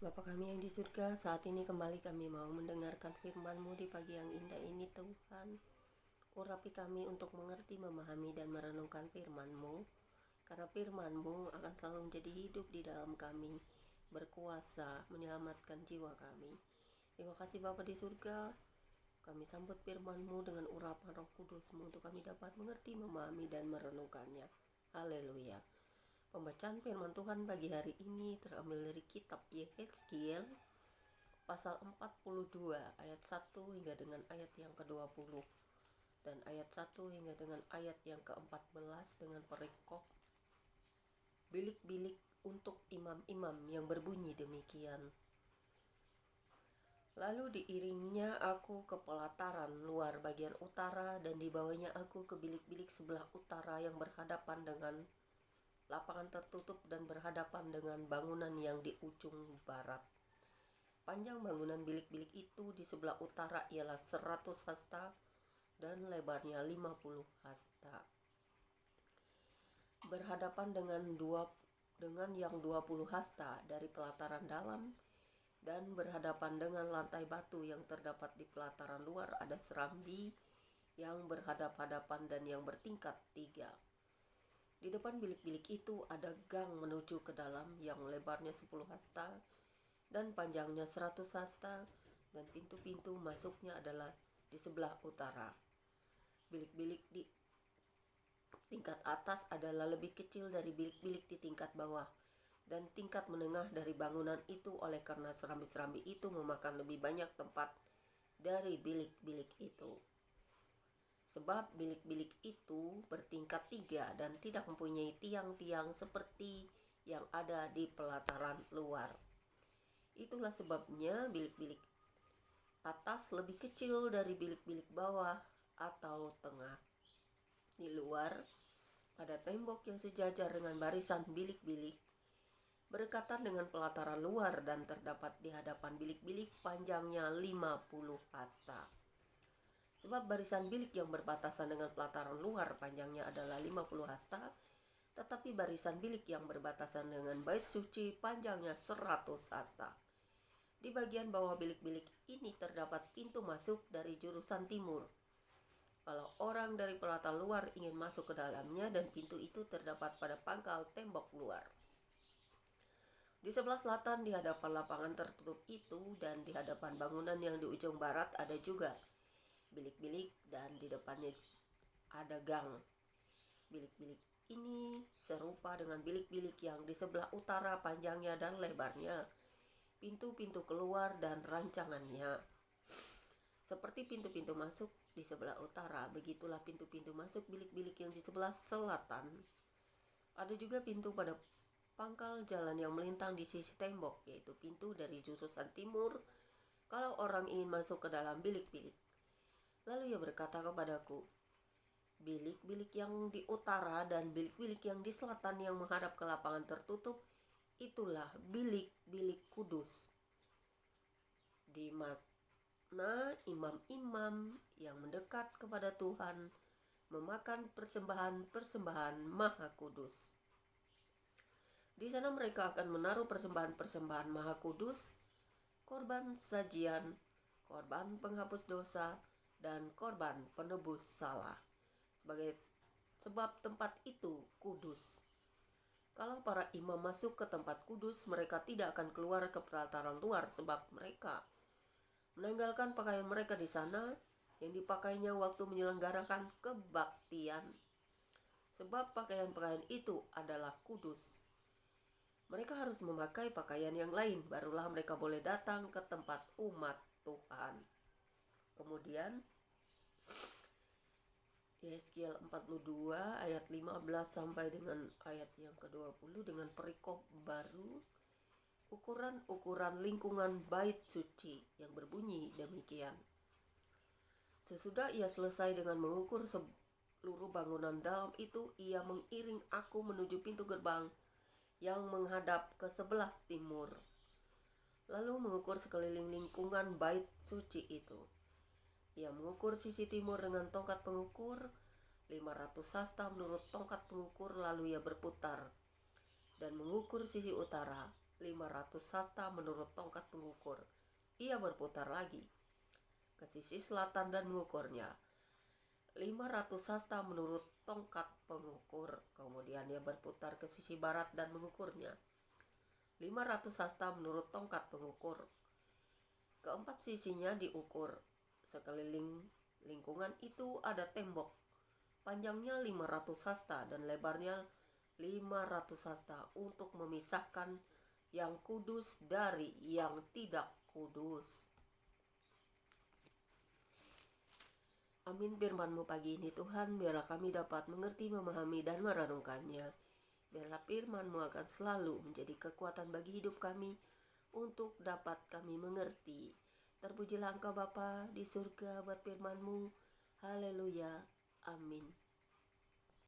Bapa kami yang di surga, saat ini kembali kami mau mendengarkan firman-Mu di pagi yang indah ini Tuhan. Urapi kami untuk mengerti, memahami, dan merenungkan firman-Mu, karena firman-Mu akan selalu menjadi hidup di dalam kami, berkuasa menyelamatkan jiwa kami. Terima kasih Bapa di surga, kami sambut firman-Mu dengan urapan Roh Kudus-Mu untuk kami dapat mengerti, memahami, dan merenungkannya. Haleluya. Pembacaan firman Tuhan pagi hari ini terambil dari kitab Yehezkiel pasal 42 ayat 1 hingga dengan ayat yang ke-20 dan ayat 1 hingga dengan ayat yang ke-14 dengan perikop bilik-bilik untuk imam-imam yang berbunyi demikian. Lalu diiringnya aku ke pelataran luar bagian utara, dan dibawanya aku ke bilik-bilik sebelah utara yang berhadapan dengan lapangan tertutup dan berhadapan dengan bangunan yang di ujung barat. Panjang bangunan bilik-bilik itu di sebelah utara ialah 100 hasta dan lebarnya 50 hasta. Berhadapan dengan yang 20 hasta dari pelataran dalam, dan berhadapan dengan lantai batu yang terdapat di pelataran luar ada serambi yang berhadap-hadapan dan yang bertingkat 3. Di depan bilik-bilik itu ada gang menuju ke dalam yang lebarnya 10 hasta dan panjangnya 100 hasta, dan pintu-pintu masuknya adalah di sebelah utara. Bilik-bilik di tingkat atas adalah lebih kecil dari bilik-bilik di tingkat bawah, dan tingkat menengah dari bangunan itu, oleh karena serambi-serambi itu memakan lebih banyak tempat dari bilik-bilik itu. Sebab bilik-bilik itu bertingkat 3 dan tidak mempunyai tiang-tiang seperti yang ada di pelataran luar. Itulah sebabnya bilik-bilik atas lebih kecil dari bilik-bilik bawah atau tengah. Di luar ada tembok yang sejajar dengan barisan bilik-bilik berdekatan dengan pelataran luar, dan terdapat di hadapan bilik-bilik panjangnya 50 hasta. Sebab barisan bilik yang berbatasan dengan pelataran luar panjangnya adalah 50 hasta, tetapi barisan bilik yang berbatasan dengan bait suci panjangnya 100 hasta. Di bagian bawah bilik-bilik ini terdapat pintu masuk dari jurusan timur. Kalau orang dari pelataran luar ingin masuk ke dalamnya, dan pintu itu terdapat pada pangkal tembok luar. Di sebelah selatan di hadapan lapangan tertutup itu dan di hadapan bangunan yang di ujung barat ada juga bilik-bilik, dan di depannya ada gang. Bilik-bilik ini serupa dengan bilik-bilik yang di sebelah utara panjangnya dan lebarnya, pintu-pintu keluar dan rancangannya. Seperti pintu-pintu masuk di sebelah utara, begitulah pintu-pintu masuk bilik-bilik yang di sebelah selatan. Ada juga pintu pada pangkal jalan yang melintang di sisi tembok, yaitu pintu dari jurusan timur kalau orang ingin masuk ke dalam bilik-bilik. Lalu ia berkata kepadaku, bilik-bilik yang di utara dan bilik-bilik yang di selatan yang menghadap ke lapangan tertutup, itulah bilik-bilik kudus, di mana imam-imam yang mendekat kepada Tuhan memakan persembahan-persembahan maha kudus. Di sana mereka akan menaruh persembahan-persembahan maha kudus, korban sajian, korban penghapus dosa, dan korban penebus salah, sebab tempat itu kudus. Kalau para imam masuk ke tempat kudus, mereka tidak akan keluar ke pelataran luar, sebab mereka menanggalkan pakaian mereka di sana yang dipakainya waktu menyelenggarakan kebaktian, sebab pakaian-pakaian itu adalah kudus. Mereka harus memakai pakaian yang lain, barulah mereka boleh datang ke tempat umat Tuhan. Kemudian Yehezkiel 42 ayat 15 sampai dengan ayat yang ke-20 dengan perikop baru, ukuran-ukuran lingkungan bait suci, yang berbunyi demikian. Sesudah ia selesai dengan mengukur seluruh bangunan dalam itu, ia mengiring aku menuju pintu gerbang yang menghadap ke sebelah timur, lalu mengukur sekeliling lingkungan bait suci itu. Ia mengukur sisi timur dengan tongkat pengukur 500 hasta menurut tongkat pengukur, lalu ia berputar dan mengukur sisi utara 500 hasta menurut tongkat pengukur. Ia berputar lagi ke sisi selatan dan mengukurnya. 500 hasta menurut tongkat pengukur. Kemudian ia berputar ke sisi barat dan mengukurnya. 500 hasta menurut tongkat pengukur. Keempat sisinya diukur. Sekeliling lingkungan itu ada tembok. Panjangnya 500 hasta dan lebarnya 500 hasta untuk memisahkan yang kudus dari yang tidak kudus. Amin, firman-Mu pagi ini Tuhan, biarlah kami dapat mengerti, memahami, dan merenungkannya. Biarlah firman-Mu akan selalu menjadi kekuatan bagi hidup kami untuk dapat kami mengerti. Terpujilah Engkau Bapa di surga buat firman-Mu. Haleluya. Amin.